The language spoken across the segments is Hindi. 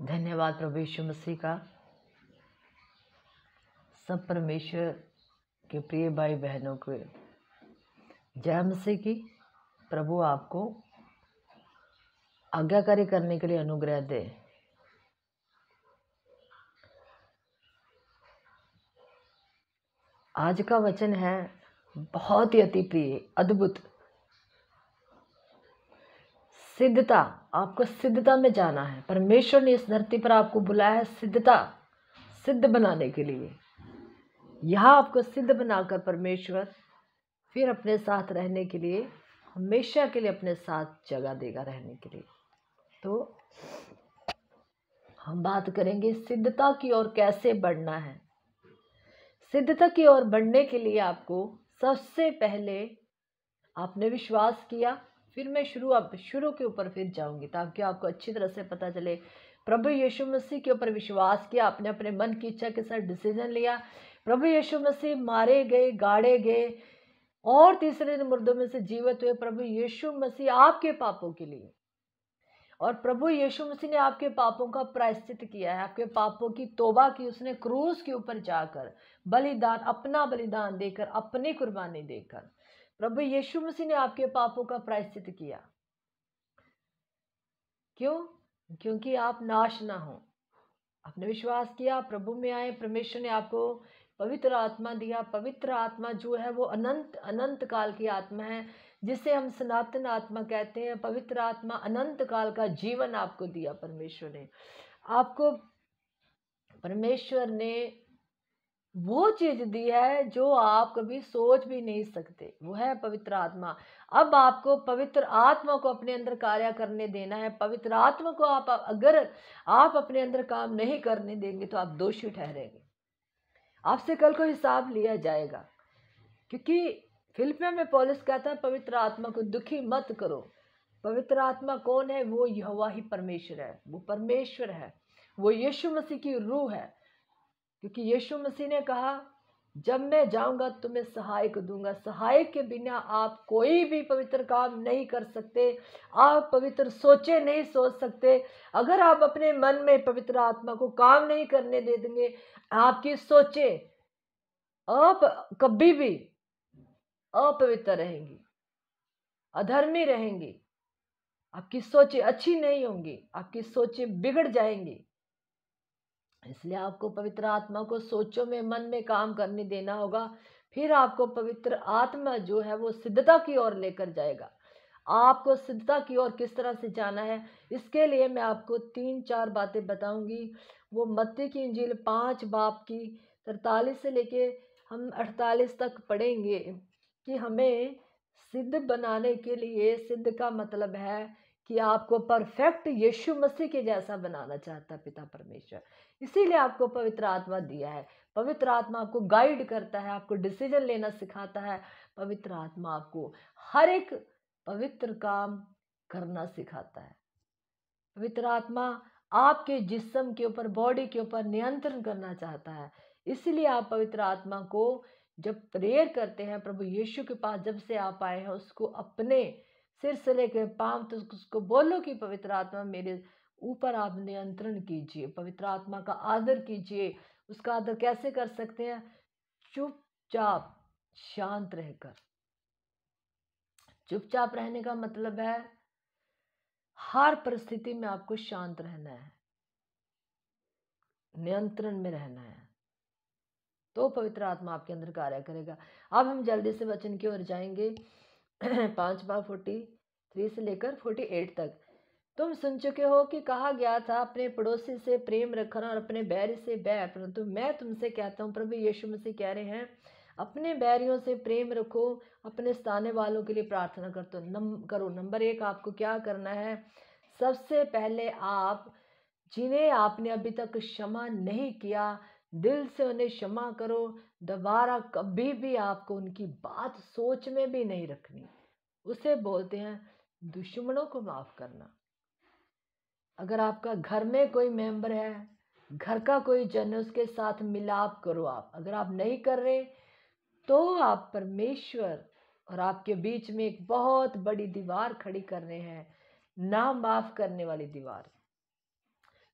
धन्यवाद प्रभु यीशु मसीह का। सब परमेश्वर के प्रिय भाई बहनों को जय मसीह की। प्रभु आपको आज्ञाकारी करने के लिए अनुग्रह दे। आज का वचन है बहुत ही अति प्रिय, अद्भुत सिद्धता। आपको सिद्धता में जाना है। परमेश्वर ने इस धरती पर आपको बुलाया है सिद्ध बनाने के लिए। यहाँ आपको सिद्ध बनाकर परमेश्वर फिर अपने साथ रहने के लिए, हमेशा के लिए अपने साथ जगह देगा रहने के लिए। तो हम बात करेंगे सिद्धता की ओर कैसे बढ़ना है। सिद्धता की ओर बढ़ने के लिए आपको सबसे पहले आपने विश्वास किया। फिर मैं शुरू के ऊपर फिर जाऊंगी ताकि आपको अच्छी तरह से पता चले। प्रभु यीशु मसीह के ऊपर विश्वास किया, आपने अपने मन की इच्छा के साथ डिसीजन लिया। प्रभु यीशु मसीह मारे गए, गाड़े गए और तीसरे दिन मुर्दों में से जीवित हुए। प्रभु यीशु मसीह आपके पापों के लिए, और प्रभु यीशु मसीह ने आपके पापों का प्रायश्चित किया है। आपके पापों की तौबा की उसने क्रूस के ऊपर जाकर बलिदान, अपना बलिदान देकर, अपनी कुर्बानी देकर प्रभु यीशु मसीह ने आपके पापों का प्रायश्चित किया। क्यों? क्योंकि आप नाश ना हो। आपने विश्वास किया, प्रभु में आए, परमेश्वर ने आपको पवित्र आत्मा दिया। पवित्र आत्मा जो है वो अनंत काल की आत्मा है, जिसे हम सनातन आत्मा कहते हैं। पवित्र आत्मा अनंत काल का जीवन आपको दिया। परमेश्वर ने आपको, परमेश्वर ने वो चीज दी है जो आप कभी सोच भी नहीं सकते, वो है पवित्र आत्मा। अब आपको पवित्र आत्मा को अपने अंदर कार्य करने देना है। पवित्र आत्मा को अगर आप अपने अंदर काम नहीं करने देंगे तो आप दोषी ठहरेंगे। आपसे कल को हिसाब लिया जाएगा। क्योंकि फिलिपियों में पौलुस कहता है पवित्र आत्मा को दुखी मत करो। पवित्र आत्मा कौन है? वो यहोवा ही परमेश्वर है। वो परमेश्वर है, वो यीशु मसीह की रूह है। क्योंकि यीशु मसीह ने कहा जब मैं जाऊंगा तो मैं सहायक दूंगा। सहायक के बिना आप कोई भी पवित्र काम नहीं कर सकते। आप पवित्र सोचे नहीं सोच सकते। अगर आप अपने मन में पवित्र आत्मा को काम नहीं करने दे देंगे, आपकी सोचे आप कभी भी अपवित्र रहेंगी, अधर्मी रहेंगी। आपकी सोचे अच्छी नहीं होंगी, आपकी सोचे बिगड़ जाएंगी। इसलिए आपको पवित्र आत्मा को सोचों में, मन में काम करने देना होगा। फिर आपको पवित्र आत्मा जो है वो सिद्धता की ओर लेकर जाएगा। आपको सिद्धता की ओर किस तरह से जाना है, इसके लिए मैं आपको 3-4 बातें बताऊंगी। वो मत्ती की इंजील 5 बाब की 43 से लेके हम 48 तक पढ़ेंगे कि हमें सिद्ध बनाने के लिए, सिद्ध का मतलब है कि आपको परफेक्ट यीशु मसीह के जैसा बनाना चाहता पिता परमेश्वर। इसीलिए आपको पवित्र आत्मा दिया है। पवित्र आत्मा आपको गाइड करता है, आपको डिसीजन लेना सिखाता है। पवित्र आत्मा आपको हर एक पवित्र काम करना सिखाता है। पवित्र आत्मा आपके जिस्म के ऊपर, बॉडी के ऊपर नियंत्रण करना चाहता है। इसलिए आप पवित्र आत्मा को जब प्रेयर करते हैं, प्रभु यीशु के पास जब से आप आए हैं, उसको अपने सिर से लेकर पांव तक उसको बोलो कि पवित्र आत्मा मेरे ऊपर आप नियंत्रण कीजिए। पवित्र आत्मा का आदर कीजिए। उसका आदर कैसे कर सकते हैं? चुपचाप शांत रहकर। चुपचाप रहने का मतलब है हर परिस्थिति में आपको शांत रहना है, नियंत्रण में रहना है, तो पवित्र आत्मा आपके अंदर कार्य करेगा। अब हम जल्दी से वचन की ओर जाएंगे। 5 बार 43 से लेकर 48 तक। तुम सुन चुके हो कि कहा गया था अपने पड़ोसी से प्रेम रखना और अपने बैरी से बैर, परंतु मैं तुमसे कहता हूँ, प्रभु यीशु मसीह कह रहे हैं, अपने बैरियों से प्रेम रखो, अपने सताने वालों के लिए प्रार्थना करो। नंबर 1 आपको क्या करना है? सबसे पहले आप जिन्हें आपने अभी तक क्षमा नहीं किया, दिल से उन्हें क्षमा करो। दोबारा कभी भी आपको उनकी बात सोच में भी नहीं रखनी। उसे बोलते हैं दुश्मनों को माफ करना। अगर आपका घर में कोई मेंबर है, घर का कोई जन, उसके साथ मिलाप करो आप। अगर आप नहीं कर रहे तो आप परमेश्वर और आपके बीच में एक बहुत बड़ी दीवार खड़ी कर रहे हैं, ना माफ करने वाली दीवार।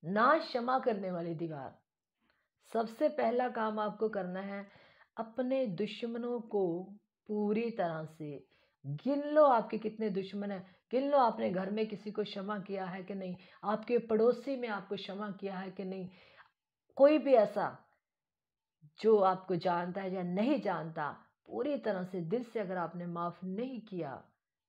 ना क्षमा करने वाली दीवार। सबसे पहला काम आपको करना है, अपने दुश्मनों को पूरी तरह से गिन लो। आपके कितने दुश्मन हैं, गिन लो। आपने घर में किसी को क्षमा किया है कि नहीं, आपके पड़ोसी में आपको क्षमा किया है कि नहीं। कोई भी ऐसा जो आपको जानता है या नहीं जानता, पूरी तरह से दिल से अगर आपने माफ़ नहीं किया,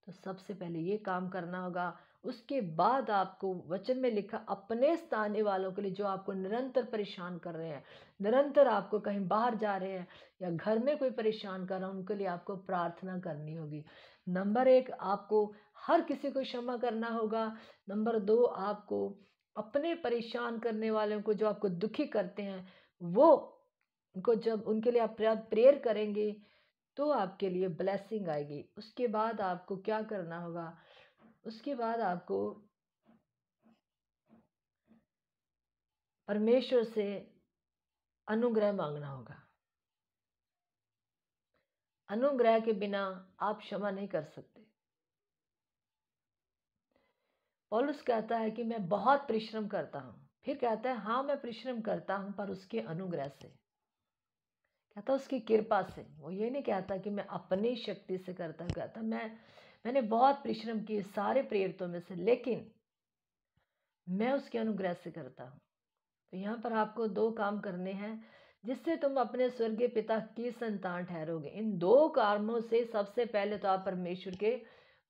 तो सबसे पहले ये काम करना होगा। उसके बाद आपको वचन में लिखा, अपने स्थानीय वालों के लिए जो आपको निरंतर परेशान कर रहे हैं, निरंतर आपको कहीं बाहर जा रहे हैं या घर में कोई परेशान कर रहा है, उनके लिए आपको प्रार्थना करनी होगी। नंबर 1, आपको हर किसी को क्षमा करना होगा। नंबर 2, आपको अपने परेशान करने वालों को, जो आपको दुखी करते हैं, वो उनको जब उनके लिए आप प्रेयर करेंगे तो आपके लिए ब्लेसिंग आएगी। उसके बाद आपको क्या करना होगा, उसके बाद आपको परमेश्वर से अनुग्रह मांगना होगा। अनुग्रह के बिना आप क्षमा नहीं कर सकते। पौलुस कहता है कि मैं बहुत परिश्रम करता हूँ, फिर कहता है हाँ मैं परिश्रम करता हूँ, पर उसके अनुग्रह से, कहता उसकी कृपा से। वो ये नहीं कहता कि मैं अपनी शक्ति से करता हूँ, कहता मैंने बहुत परिश्रम किए सारे प्रेरितों में से, लेकिन मैं उसके अनुग्रह से करता हूँ। तो यहाँ पर आपको 2 काम करने हैं जिससे तुम अपने स्वर्गीय पिता की संतान ठहरोगे। इन 2 कामों से सबसे पहले तो आप परमेश्वर के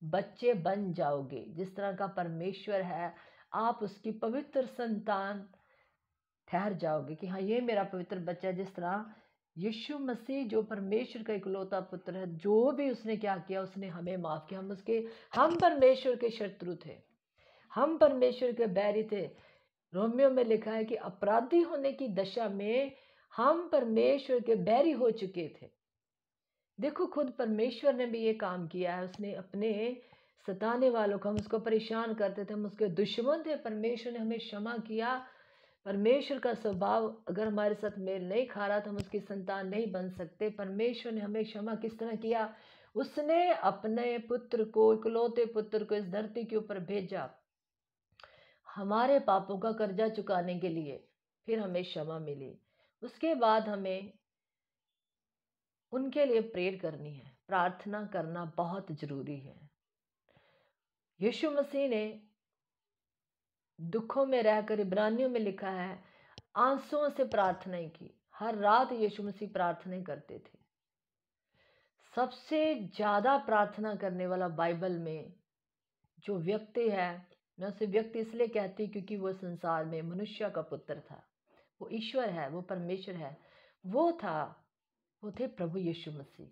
बच्चे बन जाओगे। जिस तरह का परमेश्वर है, आप उसकी पवित्र संतान ठहर जाओगे कि हाँ ये मेरा पवित्र बच्चा है। जिस तरह यीशु मसीह जो परमेश्वर का इकलौता पुत्र है, जो भी उसने क्या किया, उसने हमें माफ़ किया। हम परमेश्वर के शत्रु थे, हम परमेश्वर के बैरी थे। रोमियो में लिखा है कि अपराधी होने की दशा में हम परमेश्वर के बैरी हो चुके थे। देखो, खुद परमेश्वर ने भी ये काम किया है। उसने अपने सताने वालों को, हम उसको परेशान करते थे, हम उसके दुश्मन थे, परमेश्वर ने हमें क्षमा किया। परमेश्वर का स्वभाव अगर हमारे साथ मेल नहीं खा रहा तो हम उसकी संतान नहीं बन सकते। परमेश्वर ने हमें क्षमा किस तरह किया, उसने अपने पुत्र को, इकलौते पुत्र को इस धरती के ऊपर भेजा हमारे पापों का कर्जा चुकाने के लिए, फिर हमें क्षमा मिली। उसके बाद हमें उनके लिए प्रेयर करनी है, प्रार्थना करना बहुत जरूरी है। यीशु मसीह ने दुखों में रहकर, इब्रानियों में लिखा है, आंसुओं से प्रार्थनाएं की। हर रात यीशु मसीह प्रार्थनाएं करते थे। सबसे ज्यादा प्रार्थना करने वाला बाइबल में जो व्यक्ति है, मैं उसे व्यक्ति इसलिए कहती हूँ क्योंकि वो संसार में मनुष्य का पुत्र था। वो ईश्वर है, वो परमेश्वर है, वो थे प्रभु यीशु मसीह।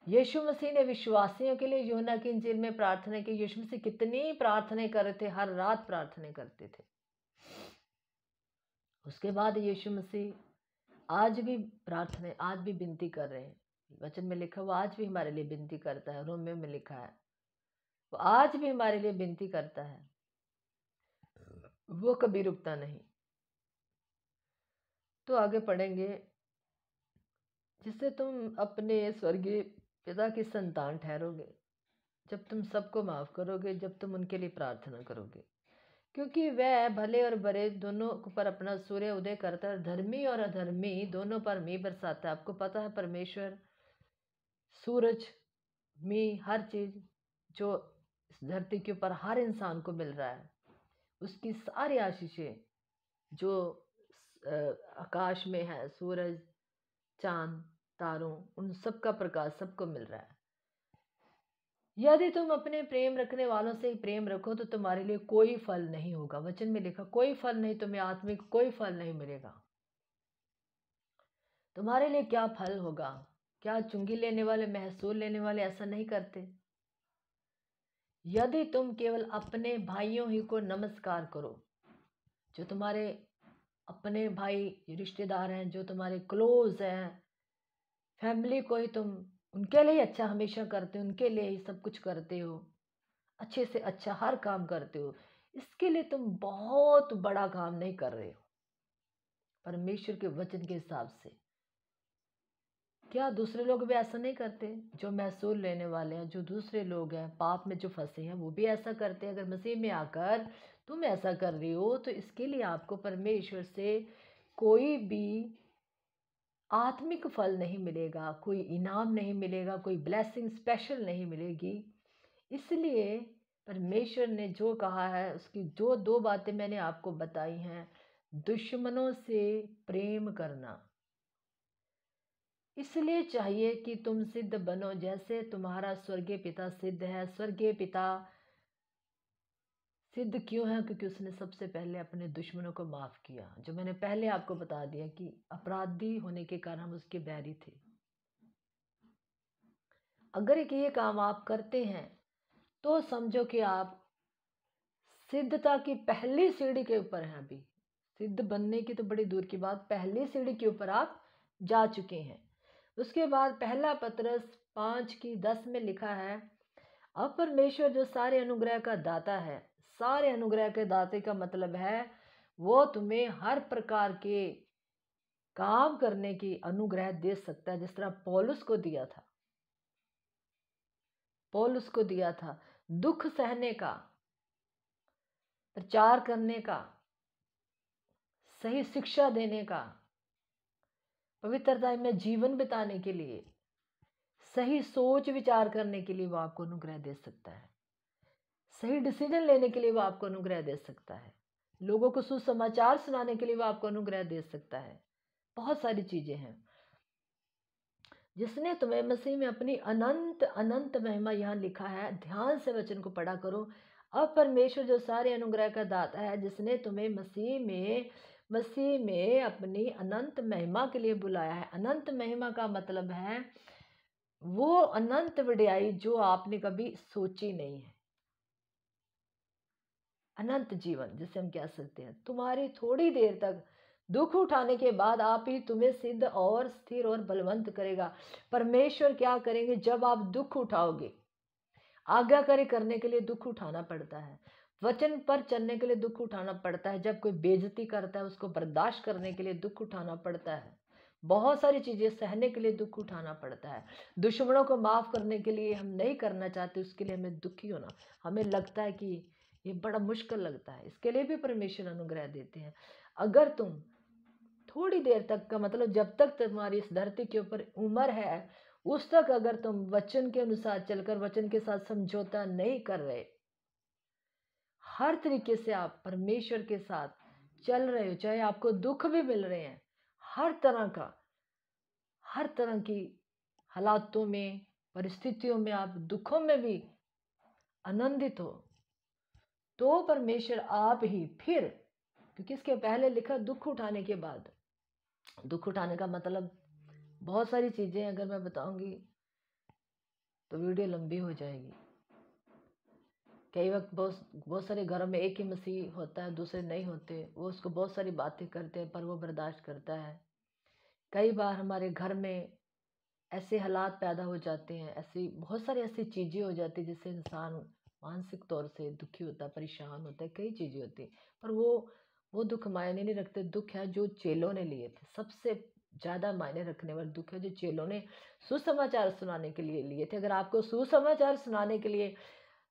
यीशु मसीह ने विश्वासियों के लिए यूहन्ना की इंजील में प्रार्थना की। यीशु मसीह कितनी प्रार्थनाएं कर रहे थे, हर रात प्रार्थना करते थे। उसके बाद यीशु मसीह आज भी प्रार्थना, आज भी विनती कर रहे हैं। वचन में लिखा, वो आज भी हमारे लिए विनती करता है। रोमियो में लिखा है, वो आज भी हमारे लिए विनती करता है, वो कभी रुकता नहीं। तो आगे पढ़ेंगे, जिससे तुम अपने स्वर्गीय पिता की संतान ठहरोगे, जब तुम सबको माफ करोगे, जब तुम उनके लिए प्रार्थना करोगे, क्योंकि वह भले और बुरे दोनों पर अपना सूर्य उदय करता है, धर्मी और अधर्मी दोनों पर मी बरसाता है। आपको पता है, परमेश्वर सूरज, मी, हर चीज जो इस धरती के ऊपर हर इंसान को मिल रहा है, उसकी सारी आशीषें जो आकाश में है, सूरज, चांद, तारों, उन सब का प्रकाश सबको मिल रहा है। यदि तुम अपने प्रेम रखने वालों से प्रेम रखो तो तुम्हारे लिए कोई फल नहीं होगा। वचन में लिखा, कोई फल नहीं, तुम्हें आत्मिक कोई फल नहीं मिलेगा। तुम्हारे लिए क्या फल होगा? क्या चुंगी लेने वाले, महसूल लेने वाले ऐसा नहीं करते? यदि तुम केवल अपने भाइयों ही को नमस्कार करो, जो तुम्हारे अपने भाई रिश्तेदार हैं, जो तुम्हारे क्लोज हैं, फैमिली को ही तुम उनके लिए अच्छा हमेशा करते हो, उनके लिए ही सब कुछ करते हो, अच्छे से अच्छा हर काम करते हो, इसके लिए तुम बहुत बड़ा काम नहीं कर रहे हो परमेश्वर के वचन के हिसाब से। क्या दूसरे लोग भी ऐसा नहीं करते? जो महसूल लेने वाले हैं, जो दूसरे लोग हैं, पाप में जो फंसे हैं, वो भी ऐसा करते हैं। अगर मसीह में आकर तुम ऐसा कर रही हो तो इसके लिए आपको परमेश्वर से कोई भी आत्मिक फल नहीं मिलेगा, कोई इनाम नहीं मिलेगा, कोई ब्लेसिंग स्पेशल नहीं मिलेगी। इसलिए परमेश्वर ने जो कहा है, उसकी जो दो बातें मैंने आपको बताई हैं, दुश्मनों से प्रेम करना। इसलिए चाहिए कि तुम सिद्ध बनो जैसे तुम्हारा स्वर्गीय पिता सिद्ध है। स्वर्गीय पिता सिद्ध क्यों है? क्योंकि उसने सबसे पहले अपने दुश्मनों को माफ किया। जो मैंने पहले आपको बता दिया कि अपराधी होने के कारण हम उसके बैरी थे। अगर एक ये काम आप करते हैं तो समझो कि आप सिद्धता की पहली सीढ़ी के ऊपर हैं। अभी सिद्ध बनने की तो बड़ी दूर की बात, पहली सीढ़ी के ऊपर आप जा चुके हैं। उसके बाद पहला पतरस 5:10 में लिखा है, अब परमेश्वर जो सारे अनुग्रह का दाता है, सारे अनुग्रह के दाते का मतलब है वो तुम्हें हर प्रकार के काम करने की अनुग्रह दे सकता है। जिस तरह पौलुस को दिया था, पौलुस को दिया था दुख सहने का, प्रचार करने का, सही शिक्षा देने का, पवित्रता में जीवन बिताने के लिए, सही सोच विचार करने के लिए वो आपको अनुग्रह दे सकता है। सही डिसीजन लेने के लिए वो आपको अनुग्रह दे सकता है। लोगों को सुसमाचार सुनाने के लिए वो आपको अनुग्रह दे सकता है। बहुत सारी चीजें हैं। जिसने तुम्हें मसीह में अपनी अनंत अनंत महिमा, यहाँ लिखा है, ध्यान से वचन को पढ़ा करो। अब परमेश्वर जो सारे अनुग्रह का दाता है, जिसने तुम्हें मसीह में अपनी अनंत महिमा के लिए बुलाया है। अनंत महिमा का मतलब है वो अनंत वड्याई जो आपने कभी सोची नहीं है। अनंत जीवन जिसे हम कह सकते हैं। तुम्हारी थोड़ी देर तक दुख उठाने के बाद आप ही तुम्हें सिद्ध और स्थिर और बलवंत करेगा। परमेश्वर क्या करेंगे? जब आप दुख उठाओगे, आज्ञाकारी करने के लिए दुख उठाना पड़ता है, वचन पर चलने के लिए दुख उठाना पड़ता है, जब कोई बेइज्जती करता है उसको बर्दाश्त करने के लिए दुख उठाना पड़ता है, बहुत सारी चीजें सहने के लिए दुख उठाना पड़ता है। दुश्मनों को माफ करने के लिए हम नहीं करना चाहते, उसके लिए हमें दुखी होना, हमें लगता है कि ये बड़ा मुश्किल लगता है, इसके लिए भी परमेश्वर अनुग्रह देते हैं। अगर तुम थोड़ी देर तक का मतलब जब तक तुम्हारी इस धरती के ऊपर उम्र है, उस तक अगर तुम वचन के अनुसार चलकर वचन के साथ समझौता नहीं कर रहे, हर तरीके से आप परमेश्वर के साथ चल रहे हो, चाहे आपको दुख भी मिल रहे हैं, हर तरह की हालातों में, परिस्थितियों में आप दुखों में भी आनंदित हो, तो परमेश्वर आप ही फिर, क्योंकि इसके पहले लिखा दुख उठाने के बाद। दुख उठाने का मतलब बहुत सारी चीजें अगर मैं बताऊंगी तो वीडियो लंबी हो जाएगी। कई वक्त बहुत सारे घरों में एक ही मसीह होता है, दूसरे नहीं होते, वो उसको बहुत सारी बातें करते हैं पर वो बर्दाश्त करता है। कई बार हमारे घर में ऐसे हालात पैदा हो जाते हैं, ऐसी बहुत सारी ऐसी चीज़ें हो जाती है जिससे इंसान मानसिक तौर से दुखी होता है, परेशान होता है, कई चीज़ें होती हैं। पर वो दुख मायने नहीं रखते। दुख है जो चेलों ने लिए थे, सबसे ज़्यादा मायने रखने वाले दुख है जो चेलों ने सुसमाचार सुनाने के लिए लिए थे। अगर आपको सुसमाचार सुनाने के लिए,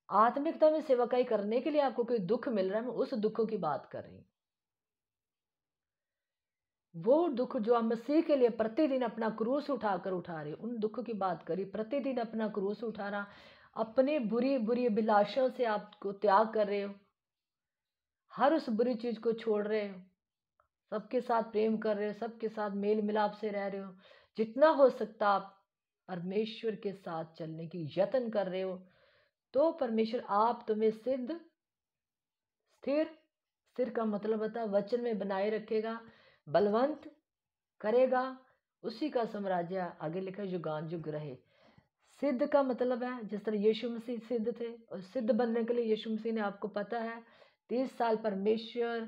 आत्मिकता में सेवकाई करने के लिए आपको कोई दुख मिल रहा है, मैं उस दुखों की बात कर रही हूँ। वो दुख जो आप मसीह के लिए प्रतिदिन अपना क्रूस उठाकर उठा रहे हो, उन दुखों की बात करी। प्रतिदिन अपना क्रूस उठाना, अपने बुरी बुरी अभिलाषाओं से आपको त्याग कर रहे हो, हर उस बुरी चीज को छोड़ रहे हो, सबके साथ प्रेम कर रहे हो, सबके साथ मेल मिलाप से रह रहे हो, जितना हो सकता आप परमेश्वर के साथ चलने की यत्न कर रहे हो, तो परमेश्वर आप तुम्हें सिद्ध, स्थिर, स्थिर का मतलब होता है वचन में बनाए रखेगा, बलवंत करेगा, उसी का साम्राज्य आगे लिखा युगान युग रहे। सिद्ध का मतलब है जिस तरह यीशु मसीह सिद्ध थे, और सिद्ध बनने के लिए यीशु मसीह ने, आपको पता है, 30 साल परमेश्वर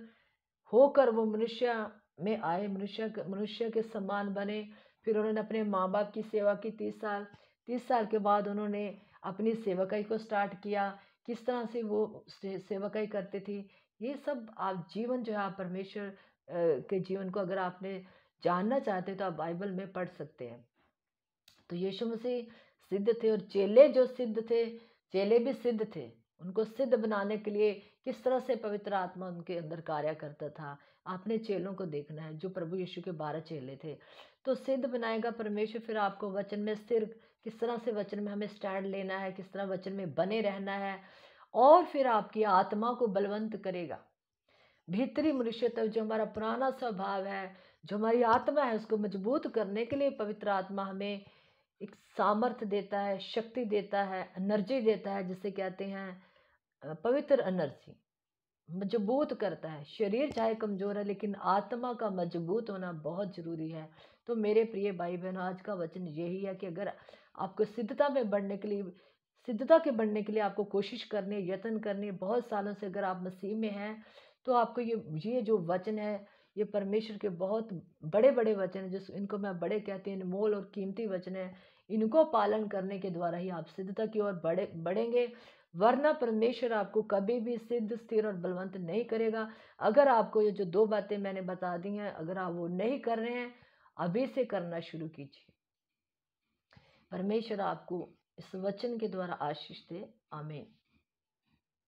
होकर वो मनुष्य में आए, मनुष्य के समान बने। फिर उन्होंने अपने माँ बाप की सेवा की 30 साल के बाद उन्होंने अपनी सेवकाई को स्टार्ट किया। किस तरह से वो सेवकाई करते थे, ये सब आप जीवन जो है आप परमेश्वर के जीवन को अगर आपने जानना चाहते हैं तो आप बाइबल में पढ़ सकते हैं। तो यीशु मसीह सिद्ध थे और चेले जो सिद्ध थे, चेले भी सिद्ध थे। उनको सिद्ध बनाने के लिए किस तरह से पवित्र आत्मा उनके अंदर कार्य करता था, आपने चेलों को देखना है जो प्रभु यीशु के 12 चेले थे। तो सिद्ध बनाएगा परमेश्वर, फिर आपको वचन में स्थिर, किस तरह से वचन में हमें स्टैंड लेना है, किस तरह वचन में बने रहना है, और फिर आपकी आत्मा को बलवंत करेगा। भीतरी मनुष्यत्व जो हमारा पुराना स्वभाव है, जो हमारी आत्मा है, उसको मजबूत करने के लिए पवित्र आत्मा हमें एक सामर्थ्य देता है, शक्ति देता है, एनर्जी देता है, जिसे कहते हैं पवित्र एनर्जी। मजबूत करता है। शरीर चाहे कमज़ोर है लेकिन आत्मा का मजबूत होना बहुत ज़रूरी है। तो मेरे प्रिय भाई बहन, आज का वचन यही है कि अगर आपको सिद्धता में बढ़ने के लिए, सिद्धता के बढ़ने के लिए आपको कोशिश करनी, यत्न करनी, बहुत सालों से अगर आप मसीह में हैं, तो आपको ये जो वचन है, ये परमेश्वर के बहुत बड़े बड़े वचन हैं, जिस इनको मैं बड़े कहती हूँ, अनमोल और कीमती वचन है। इनको पालन करने के द्वारा ही आप सिद्धता की ओर बढ़ेंगे, वरना परमेश्वर आपको कभी भी सिद्ध, स्थिर और बलवंत नहीं करेगा। अगर आपको ये जो 2 बातें मैंने बता दी हैं, अगर आप वो नहीं कर रहे हैं, अभी से करना शुरू कीजिए। परमेश्वर आपको इस वचन के द्वारा आशीष दे। आमीन।